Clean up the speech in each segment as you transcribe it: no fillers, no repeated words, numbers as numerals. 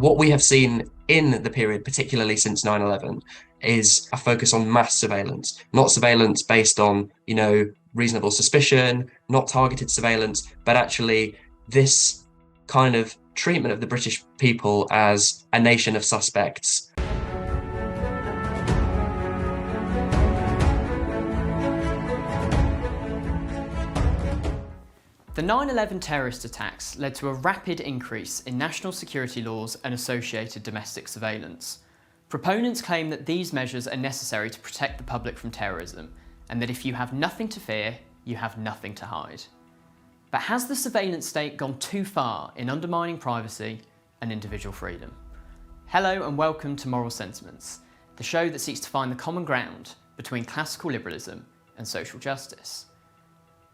What we have seen in the period, particularly since 9/11, is a focus on mass surveillance, not surveillance based on, reasonable suspicion, not targeted surveillance, but actually this kind of treatment of the British people as a nation of suspects. The 9/11 terrorist attacks led to a rapid increase in national security laws and associated domestic surveillance. Proponents claim that these measures are necessary to protect the public from terrorism, and that if you have nothing to fear, you have nothing to hide. But has the surveillance state gone too far in undermining privacy and individual freedom? Hello and welcome to Moral Sentiments, the show that seeks to find the common ground between classical liberalism and social justice.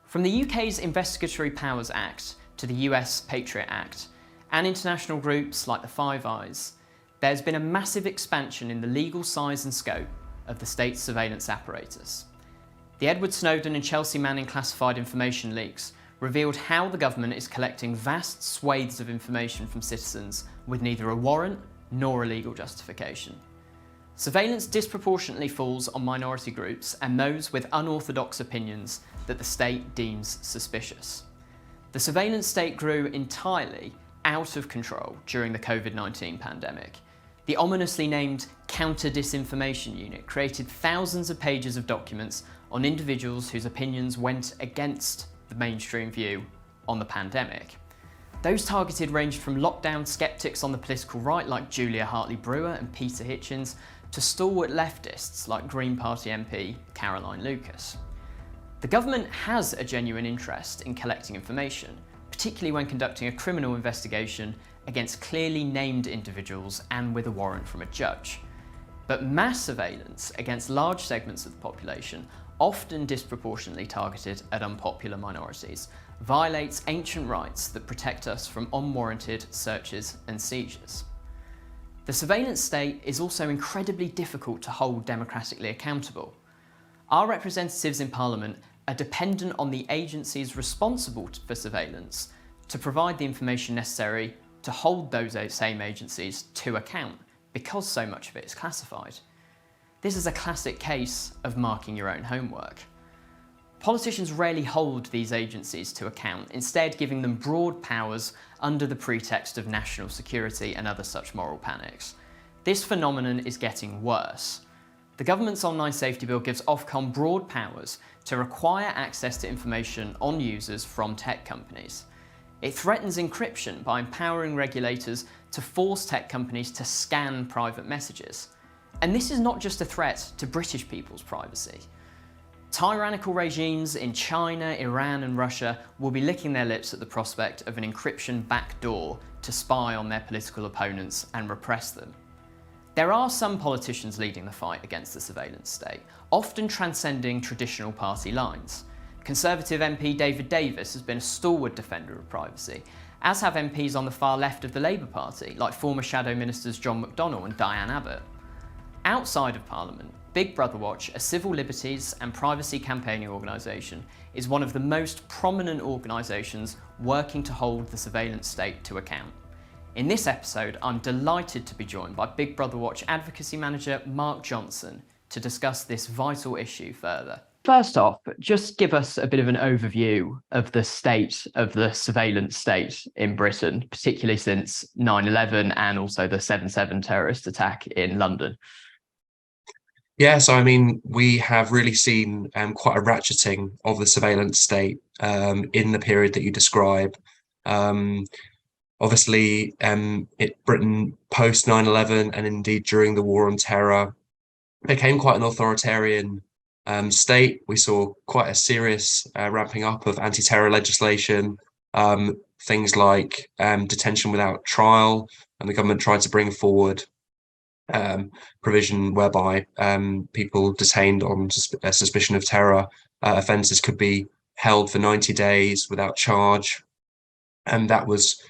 From the UK's Investigatory Powers Act to the US Patriot Act, and international groups like the Five Eyes, there's been a massive expansion in the legal size and scope of the state's surveillance apparatus. The Edward Snowden and Chelsea Manning classified information leaks revealed how the government is collecting vast swathes of information from citizens with neither a warrant nor a legal justification. Surveillance disproportionately falls on minority groups and those with unorthodox opinions that the state deems suspicious. The surveillance state grew entirely out of control during the COVID-19 pandemic. The ominously named Counter-Disinformation Unit created thousands of pages of documents on individuals whose opinions went against the mainstream view on the pandemic. Those targeted ranged from lockdown skeptics on the political right like Julia Hartley-Brewer and Peter Hitchens to stalwart leftists like Green Party MP Caroline Lucas. The government has a genuine interest in collecting information, particularly when conducting a criminal investigation against clearly named individuals and with a warrant from a judge. But mass surveillance against large segments of the population, often disproportionately targeted at unpopular minorities, violates ancient rights that protect us from unwarranted searches and seizures. The surveillance state is also incredibly difficult to hold democratically accountable. Our representatives in Parliament are dependent on the agencies responsible for surveillance to provide the information necessary to hold those same agencies to account, because so much of it is classified. This is a classic case of marking your own homework. Politicians rarely hold these agencies to account, instead giving them broad powers under the pretext of national security and other such moral panics. This phenomenon is getting worse. The government's online safety bill gives Ofcom broad powers to require access to information on users from tech companies. It threatens encryption by empowering regulators to force tech companies to scan private messages. And this is not just a threat to British people's privacy. Tyrannical regimes in China, Iran and Russia will be licking their lips at the prospect of an encryption backdoor to spy on their political opponents and repress them. There are some politicians leading the fight against the surveillance state, often transcending traditional party lines. Conservative MP David Davis has been a stalwart defender of privacy, as have MPs on the far left of the Labour Party, like former Shadow Ministers John McDonnell and Diane Abbott. Outside of Parliament, Big Brother Watch, a civil liberties and privacy campaigning organisation, is one of the most prominent organisations working to hold the surveillance state to account. In this episode, I'm delighted to be joined by Big Brother Watch Advocacy Manager Mark Johnson to discuss this vital issue further. First off, just give us a bit of an overview of the state of the surveillance state in Britain, particularly since 9/11 and also the 7/7 terrorist attack in London. Yeah, so we have really seen quite a ratcheting of the surveillance state in the period that you describe. Obviously, Britain post 9/11 and indeed during the War on Terror became quite an authoritarian state. We saw quite a serious ramping up of anti-terror legislation, things like detention without trial, and the government tried to bring forward provision whereby people detained on suspicion of terror offences could be held for 90 days without charge, and that was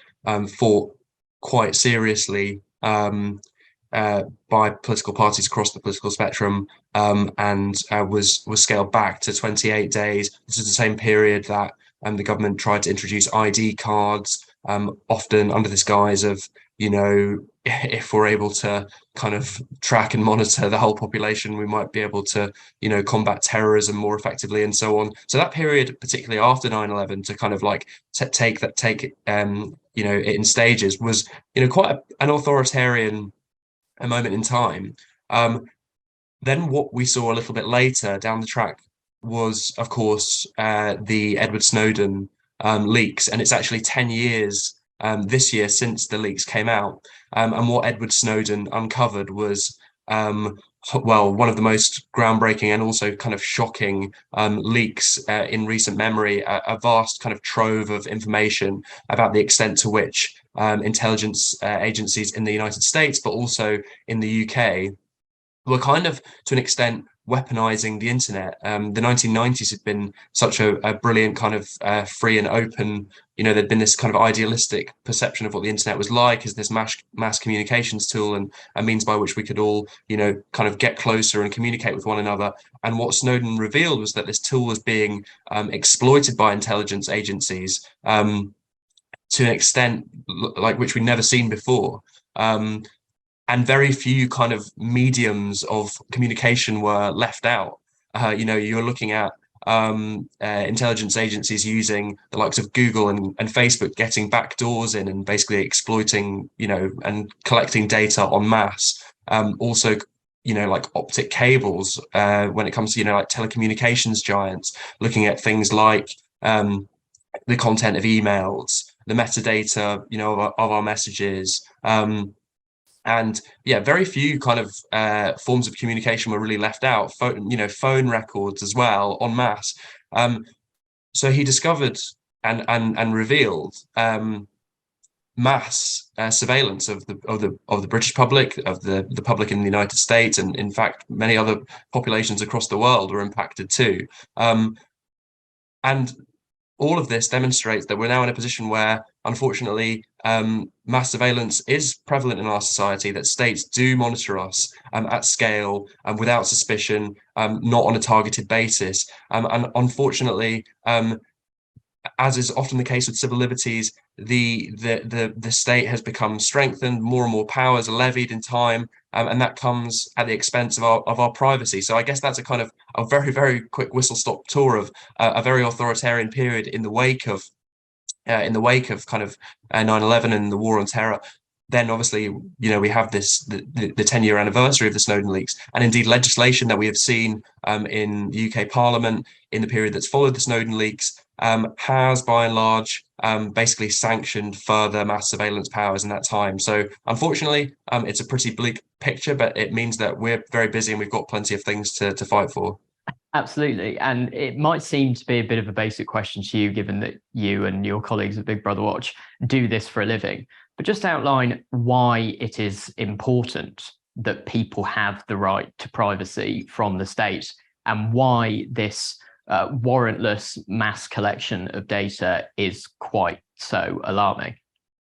fought quite seriously by political parties across the political spectrum, and was scaled back to 28 days. This is the same period that the government tried to introduce ID cards, often under this guise of if we're able to kind of track and monitor the whole population, we might be able to, combat terrorism more effectively and so on. So that period, particularly after 9/11, to kind of like take it in stages, was, quite an authoritarian a moment in time. Then what we saw a little bit later down the track was, of course, the Edward Snowden leaks, and it's actually 10 years this year since the leaks came out. And what Edward Snowden uncovered was, well, one of the most groundbreaking and also kind of shocking leaks in recent memory, a vast kind of trove of information about the extent to which intelligence agencies in the United States, but also in the UK, were kind of, to an extent, weaponizing the internet. The 1990s had been such a brilliant kind of free and open, there'd been this kind of idealistic perception of what the internet was like as this mass communications tool and a means by which we could all, kind of get closer and communicate with one another. And what Snowden revealed was that this tool was being exploited by intelligence agencies to an extent like which we'd never seen before. And very few kind of mediums of communication were left out. You're looking at intelligence agencies using the likes of Google and Facebook, getting backdoors in and basically exploiting, and collecting data en masse. Also, like optic cables, when it comes to, like telecommunications giants, looking at things like the content of emails, the metadata, of our messages. And yeah, very few kind of forms of communication were really left out. Phone records as well, en masse. So he discovered and revealed mass surveillance of the British public, of the public in the United States, and in fact many other populations across the world were impacted too. And all of this demonstrates that we're now in a position where, unfortunately, mass surveillance is prevalent in our society, that states do monitor us at scale and without suspicion, not on a targeted basis. And unfortunately, as is often the case with civil liberties, the state has become strengthened, more and more powers are levied in time, and that comes at the expense of our privacy. So I guess that's a kind of a very, very quick whistle-stop tour of a very authoritarian period in the wake of kind of 9/11 and the war on terror. Then obviously, we have the 10-year anniversary of the Snowden leaks, and indeed legislation that we have seen in the UK Parliament in the period that's followed the Snowden leaks has by and large basically sanctioned further mass surveillance powers in that time. So unfortunately, it's a pretty bleak picture, but it means that we're very busy and we've got plenty of things to fight for. Absolutely. And it might seem to be a bit of a basic question to you, given that you and your colleagues at Big Brother Watch do this for a living, but just outline why it is important that people have the right to privacy from the state and why this warrantless mass collection of data is quite so alarming.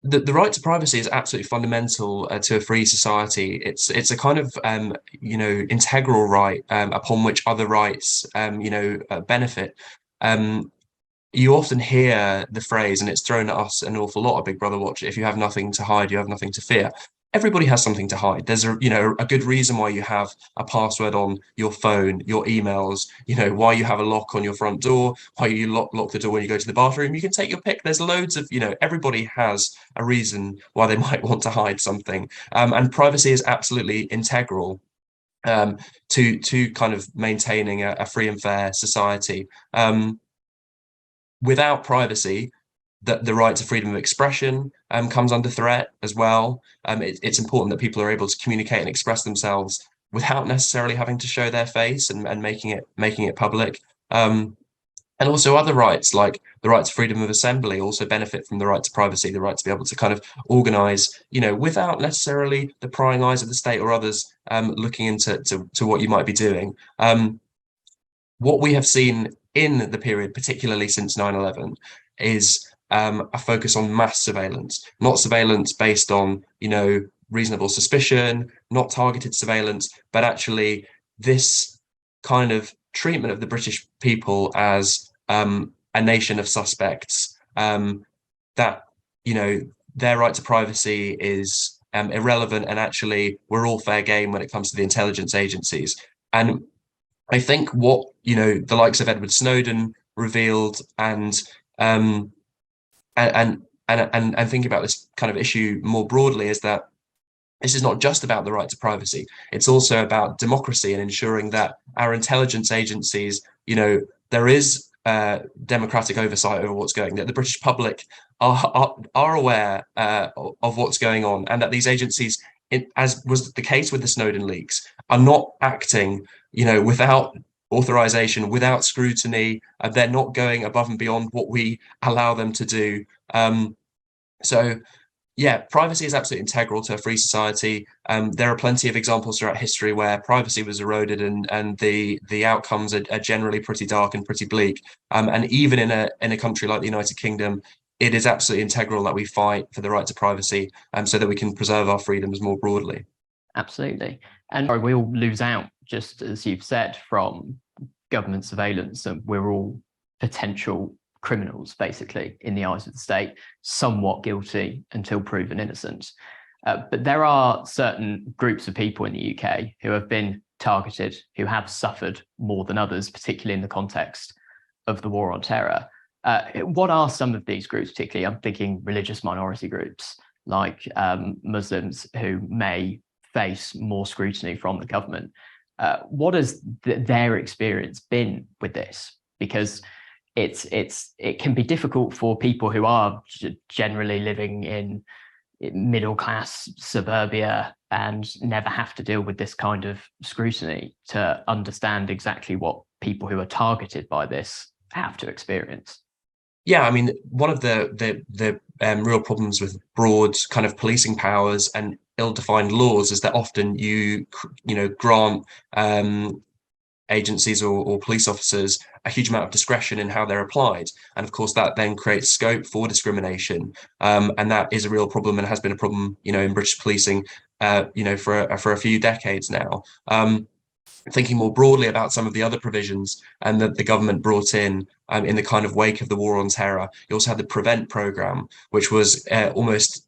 The right to privacy is absolutely fundamental to a free society. It's a kind of integral right upon which other rights benefit. You often hear the phrase, and it's thrown at us an awful lot at Big Brother Watch: if you have nothing to hide, you have nothing to fear. Everybody has something to hide. There's a good reason why you have a password on your phone, your emails, why you have a lock on your front door, why you lock the door when you go to the bathroom. You can take your pick. There's loads of, everybody has a reason why they might want to hide something. And privacy is absolutely integral to kind of maintaining a free and fair society. Without privacy, the right to freedom of expression comes under threat as well. It's important that people are able to communicate and express themselves without necessarily having to show their face and making it public. And also other rights, like the right to freedom of assembly, also benefit from the right to privacy, the right to be able to kind of organize, without necessarily the prying eyes of the state or others looking into what you might be doing. What we have seen in the period, particularly since 9/11, is a focus on mass surveillance, not surveillance based on, reasonable suspicion, not targeted surveillance, but actually this kind of treatment of the British people as a nation of suspects, that, their right to privacy is irrelevant, and actually we're all fair game when it comes to the intelligence agencies. And I think what, the likes of Edward Snowden revealed, um, and thinking about this kind of issue more broadly, is that this is not just about the right to privacy. It's also about democracy and ensuring that our intelligence agencies, there is democratic oversight over what's going on, that the British public are aware of what's going on, and that these agencies, as was the case with the Snowden leaks, are not acting, without authorization, without scrutiny. They're not going above and beyond what we allow them to do. So yeah, privacy is absolutely integral to a free society. There are plenty of examples throughout history where privacy was eroded, and the outcomes are generally pretty dark and pretty bleak. And even in a country like the United Kingdom, it is absolutely integral that we fight for the right to privacy, so that we can preserve our freedoms more broadly. Absolutely. And we all lose out, just as you've said, from government surveillance, and we're all potential criminals, basically, in the eyes of the state, somewhat guilty until proven innocent. But there are certain groups of people in the UK who have been targeted, who have suffered more than others, particularly in the context of the war on terror. What are some of these groups, particularly? I'm thinking religious minority groups like Muslims, who may face more scrutiny from the government. What has their experience been with this? Because it can be difficult for people who are generally living in middle class suburbia and never have to deal with this kind of scrutiny to understand exactly what people who are targeted by this have to experience. Yeah, I mean, one of the real problems with broad kind of policing powers and ill-defined laws is that often you grant agencies or police officers a huge amount of discretion in how they're applied, and of course that then creates scope for discrimination, and that is a real problem, and has been a problem, in British policing, for a few decades now. Thinking more broadly about some of the other provisions and that the government brought in the kind of wake of the war on terror, you also had the Prevent programme, which was almost,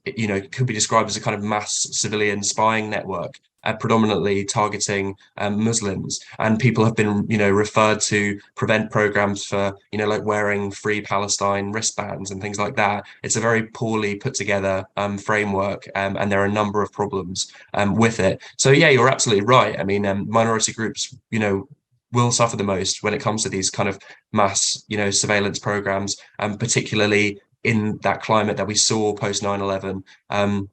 could be described as a kind of mass civilian spying network, predominantly targeting Muslims. And people have been, referred to Prevent programmes for, like wearing Free Palestine wristbands and things like that. It's a very poorly put together framework, and there are a number of problems with it. So yeah, you're absolutely right. I mean, minority groups, will suffer the most when it comes to these kind of mass, surveillance programs, particularly in that climate that we saw post 9/11, and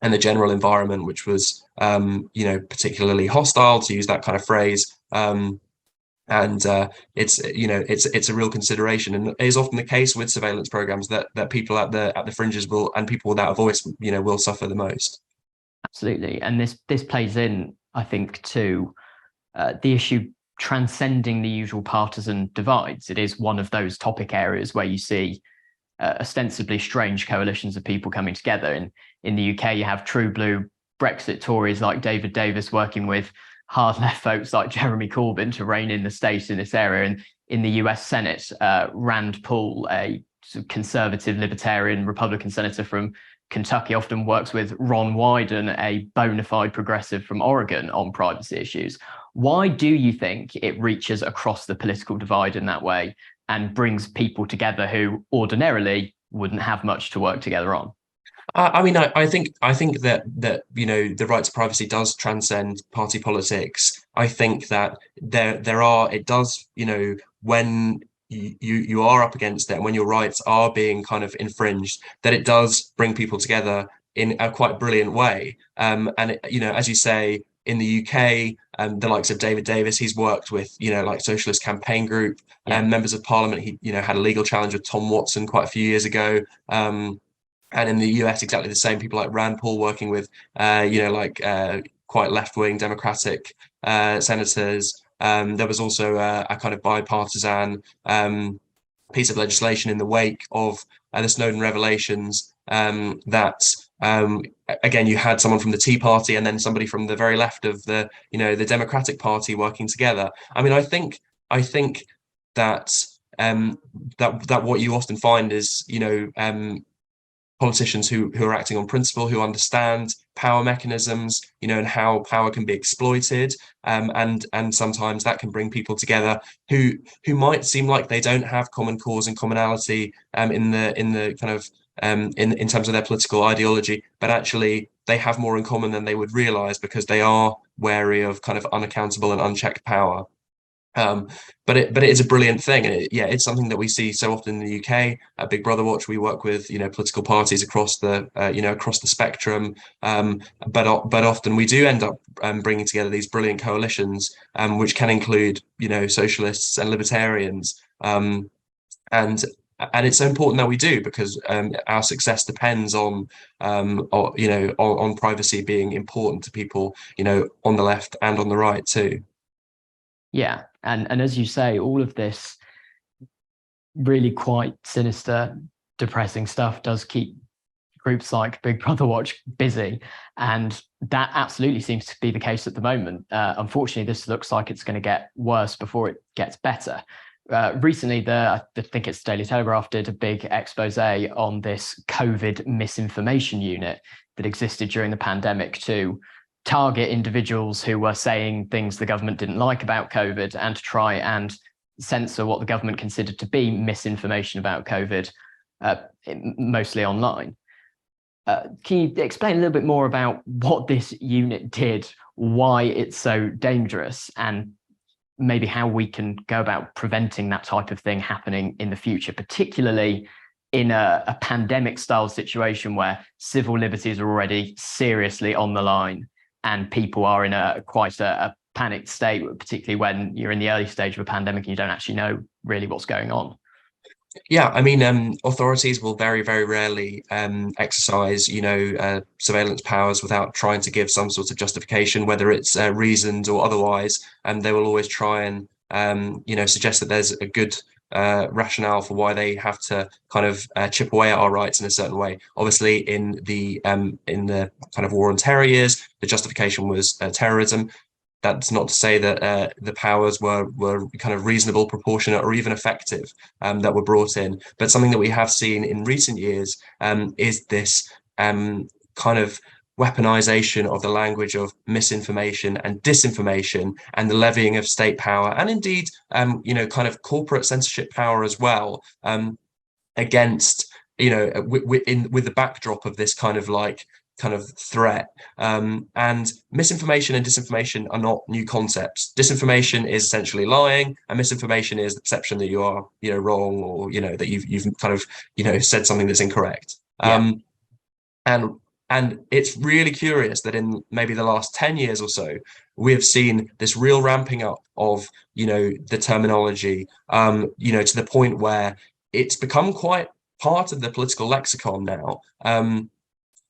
the general environment, which was, particularly hostile, to use that kind of phrase. And it's a real consideration, and it is often the case with surveillance programs that people at the fringes will, and people without a voice, will suffer the most. Absolutely, and this plays in, I think, to the issue transcending the usual partisan divides. It is one of those topic areas where you see ostensibly strange coalitions of people coming together. And in the UK, you have true blue Brexit Tories like David Davis working with hard left folks like Jeremy Corbyn to rein in the state in this area. And in the US Senate, Rand Paul, a conservative libertarian Republican senator from Kentucky, often works with Ron Wyden, a bona fide progressive from Oregon, on privacy issues. Why do you think it reaches across the political divide in that way and brings people together who ordinarily wouldn't have much to work together on? I mean, I think that the right to privacy does transcend party politics. I think that it does, when you are up against it, and when your rights are being kind of infringed, that it does bring people together in a quite brilliant way. And as you say, in the UK, the likes of David Davis, he's worked with, like Socialist Campaign Group and members of Parliament. He, had a legal challenge with Tom Watson quite a few years ago. And in the US, exactly the same. People like Rand Paul working with, quite left-wing Democratic senators. There was also a kind of bipartisan piece of legislation in the wake of the Snowden revelations, that again, you had someone from the Tea Party and then somebody from the very left of the Democratic Party working together. I mean, I think that that what you often find is politicians who are acting on principle, who understand power mechanisms, and how power can be exploited, and sometimes that can bring people together who might seem like they don't have common cause and commonality in the kind of in terms of their political ideology, but actually they have more in common than they would realize because they are wary of kind of unaccountable and unchecked power. But it is a brilliant thing, and it's something that we see so often in the UK. At Big Brother Watch, we work with political parties across the across the spectrum, but often we do end up bringing together these brilliant coalitions, which can include socialists and libertarians, and it's so important that we do because our success depends on on privacy being important to people on the left and on the right too. Yeah, and as you say, all of this really quite sinister, depressing stuff does keep groups like Big Brother Watch busy, and that absolutely seems to be the case at the moment. Unfortunately, this looks like it's going to get worse before it gets better. Recently, I think it's Daily Telegraph did a big expose on this COVID misinformation unit that existed during the pandemic to target individuals who were saying things the government didn't like about COVID and to try and censor what the government considered to be misinformation about COVID, mostly online. Can you explain a little bit more about what this unit did, why it's so dangerous, and maybe how we can go about preventing that type of thing happening in the future, particularly in a pandemic style situation where civil liberties are already seriously on the line and people are in quite a panicked state, particularly when you're in the early stage of a pandemic and you don't actually know really what's going on? Yeah, I mean, authorities will very, very rarely exercise, surveillance powers without trying to give some sort of justification, whether it's reasoned or otherwise. And they will always try and, suggest that there's a good rationale for why they have to kind of chip away at our rights in a certain way. Obviously, in the kind of war on terror years, the justification was terrorism. That's not to say that the powers were kind of reasonable, proportionate, or even effective that were brought in. But something that we have seen in recent years is this kind of weaponization of the language of misinformation and disinformation and the levying of state power and indeed, kind of corporate censorship power as well against, with the backdrop of this kind of threat. And misinformation and disinformation are not new concepts. Disinformation is essentially lying, and misinformation is the perception that you are, wrong, or that you've kind of said something that's incorrect. Yeah. And it's really curious that in maybe the last 10 years or so, we have seen this real ramping up of the terminology, to the point where it's become quite part of the political lexicon now. And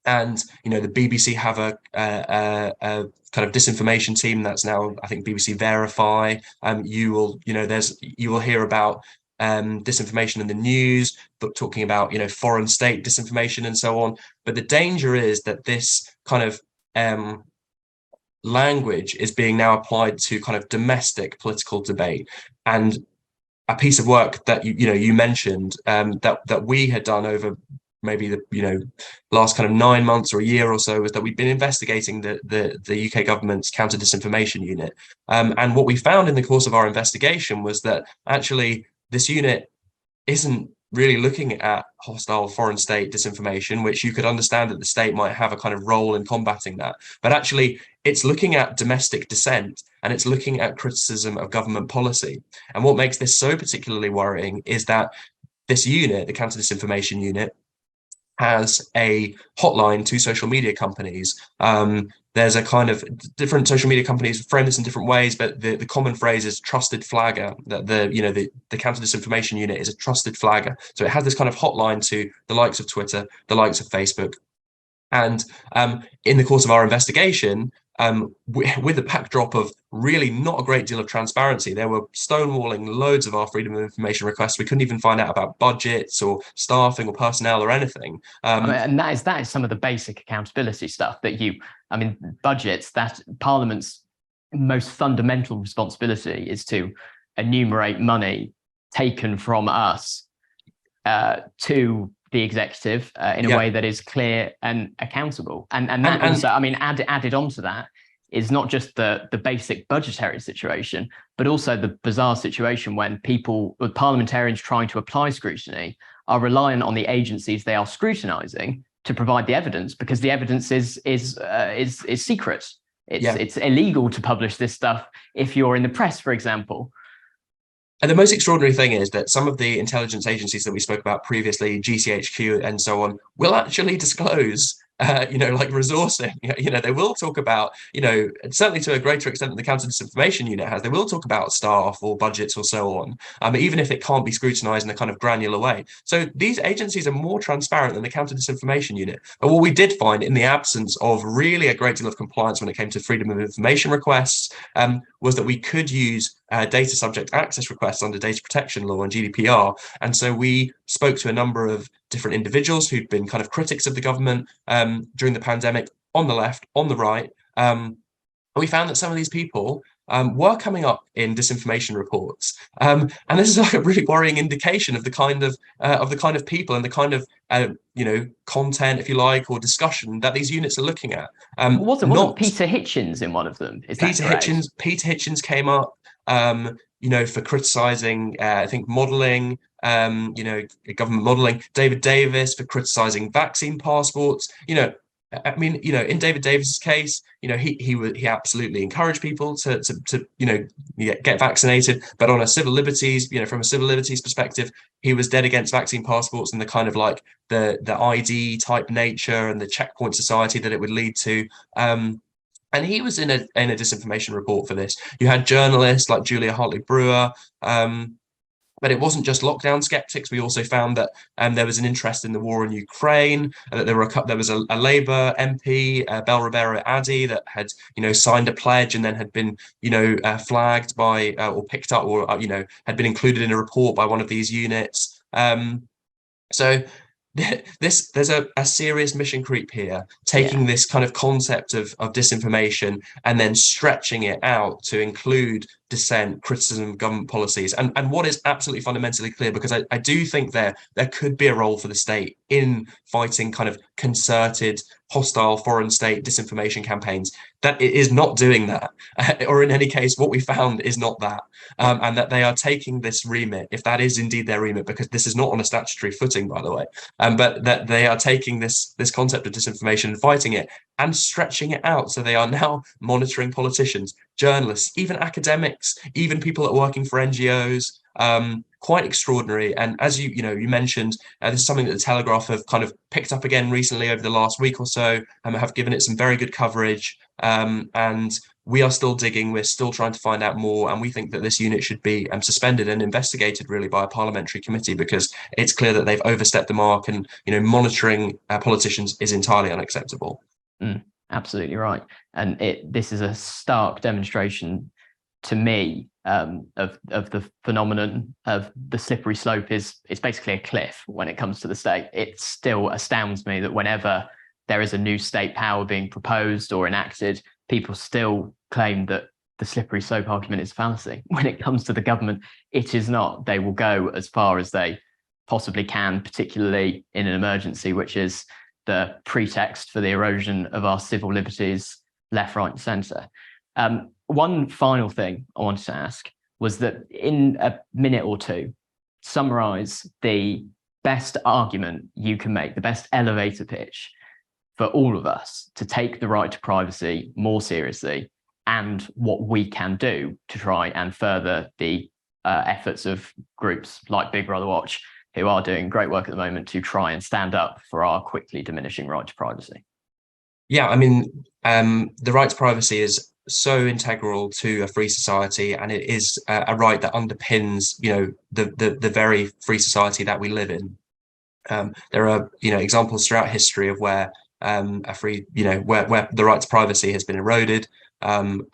the BBC have a kind of disinformation team that's now, I think, BBC Verify. You will hear about disinformation in the news, but talking about foreign state disinformation and so on. But the danger is that this kind of language is being now applied to kind of domestic political debate. And a piece of work that you mentioned that we had done over maybe the last kind of 9 months or a year or so was that we've been investigating the UK government's counter disinformation unit, and what we found in the course of our investigation was that actually this unit isn't really looking at hostile foreign state disinformation, which you could understand that the state might have a kind of role in combating that, but actually it's looking at domestic dissent and it's looking at criticism of government policy. And what makes this so particularly worrying is that this unit, the counter disinformation unit, has a hotline to social media companies. There's a kind of different social media companies frame this in different ways, but the common phrase is trusted flagger, that the counter disinformation unit is a trusted flagger. So it has this kind of hotline to the likes of Twitter, the likes of Facebook. And in the course of our investigation, with the backdrop of really not a great deal of transparency, there were stonewalling loads of our freedom of information requests. We couldn't even find out about budgets or staffing or personnel or anything. And that is some of the basic accountability stuff budgets, that Parliament's most fundamental responsibility is to enumerate money taken from us to the executive in a Yeah. way that is clear and accountable. And that And also, I mean, added onto that is not just the basic budgetary situation, but also the bizarre situation when people, with parliamentarians trying to apply scrutiny, are reliant on the agencies they are scrutinising to provide the evidence, because the evidence is secret. It's illegal to publish this stuff if you're in the press, for example. And the most extraordinary thing is that some of the intelligence agencies that we spoke about previously, GCHQ and so on, will actually disclose, like resourcing. They will talk about, certainly to a greater extent than the Counter Disinformation Unit has, they will talk about staff or budgets or so on, even if it can't be scrutinized in a kind of granular way. So these agencies are more transparent than the Counter Disinformation Unit. But what we did find, in the absence of really a great deal of compliance when it came to freedom of information requests, was that we could use data subject access requests under data protection law and GDPR. And so we spoke to a number of different individuals who'd been kind of critics of the government during the pandemic, on the left, on the right. And we found that some of these people were coming up in disinformation reports, and this is like a really worrying indication of the kind of people and the kind of content, if you like, or discussion that these units are looking at. Wasn't Peter Hitchens in one of them? Is that correct? Peter Hitchens came up, for criticising, I think, modelling, government modelling. David Davis for criticising vaccine passports. In David Davis's case, he absolutely encouraged people to get vaccinated, but on a civil liberties, from a civil liberties perspective, he was dead against vaccine passports and the kind of like the ID type nature and the checkpoint society that it would lead to. And he was in a disinformation report for this. You had journalists like Julia Hartley-Brewer, but it wasn't just lockdown skeptics. We also found that there was an interest in the war in Ukraine. That there was a Labour MP, Bel Rivera Addy, that had signed a pledge and then had been flagged by or picked up or had been included in a report by one of these units. So there's a serious mission creep here, taking this kind of concept of disinformation and then stretching it out to include dissent, criticism of government policies. And what is absolutely fundamentally clear, because I do think there could be a role for the state in fighting kind of concerted, hostile foreign state disinformation campaigns, that it is not doing that. Or in any case, what we found is not that. And that they are taking this remit, if that is indeed their remit, because this is not on a statutory footing, by the way, but that they are taking this concept of disinformation and fighting it and stretching it out. So they are now monitoring politicians, journalists, even academics, even people that are working for NGOs. Quite extraordinary. And as you mentioned, this is something that the Telegraph have kind of picked up again recently over the last week or so, and have given it some very good coverage. And we are still digging, we're still trying to find out more, and we think that this unit should be suspended and investigated really by a parliamentary committee, because it's clear that they've overstepped the mark, and monitoring politicians is entirely unacceptable. Absolutely right. And this is a stark demonstration to me of the phenomenon of the slippery slope. It's basically a cliff when it comes to the state. It still astounds me that whenever there is a new state power being proposed or enacted, people still claim that the slippery slope argument is a fallacy. When it comes to the government, it is not. They will go as far as they possibly can, particularly in an emergency, which is the pretext for the erosion of our civil liberties, left, right, and centre. One final thing I wanted to ask was that in a minute or two, summarise the best argument you can make, the best elevator pitch for all of us to take the right to privacy more seriously, and what we can do to try and further the efforts of groups like Big Brother Watch, who are doing great work at the moment to try and stand up for our quickly diminishing right to privacy. Yeah, I mean, the right to privacy is so integral to a free society, and it is a right that underpins, the very free society that we live in. There are, examples throughout history of where a free, where the right to privacy has been eroded, and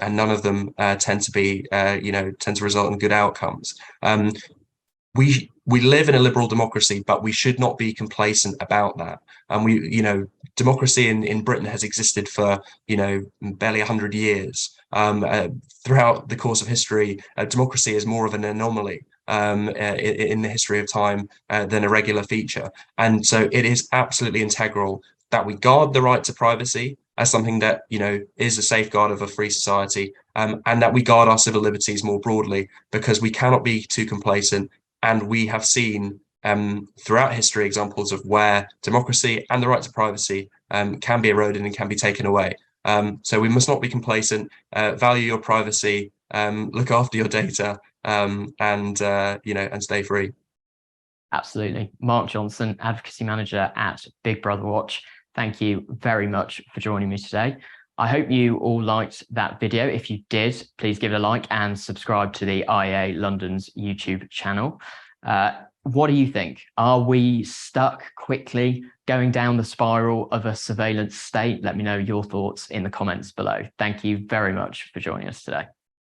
none of them tend to result in good outcomes. We live in a liberal democracy, but we should not be complacent about that. And democracy in Britain has existed for, barely 100 years. Throughout the course of history, democracy is more of an anomaly. in the history of time than a regular feature. And so it is absolutely integral that we guard the right to privacy as something that, you know, is a safeguard of a free society, and that we guard our civil liberties more broadly, because we cannot be too complacent. And we have seen throughout history examples of where democracy and the right to privacy can be eroded and can be taken away. So we must not be complacent, value your privacy, look after your data, and you know, and stay free. Absolutely. Mark Johnson, Advocacy Manager at Big Brother Watch. Thank you very much for joining me today. I hope you all liked that video. If you did, please give it a like and subscribe to the IAA London's YouTube channel. What do you think? Are we stuck quickly going down the spiral of a surveillance state? Let me know your thoughts in the comments below. Thank you very much for joining us today.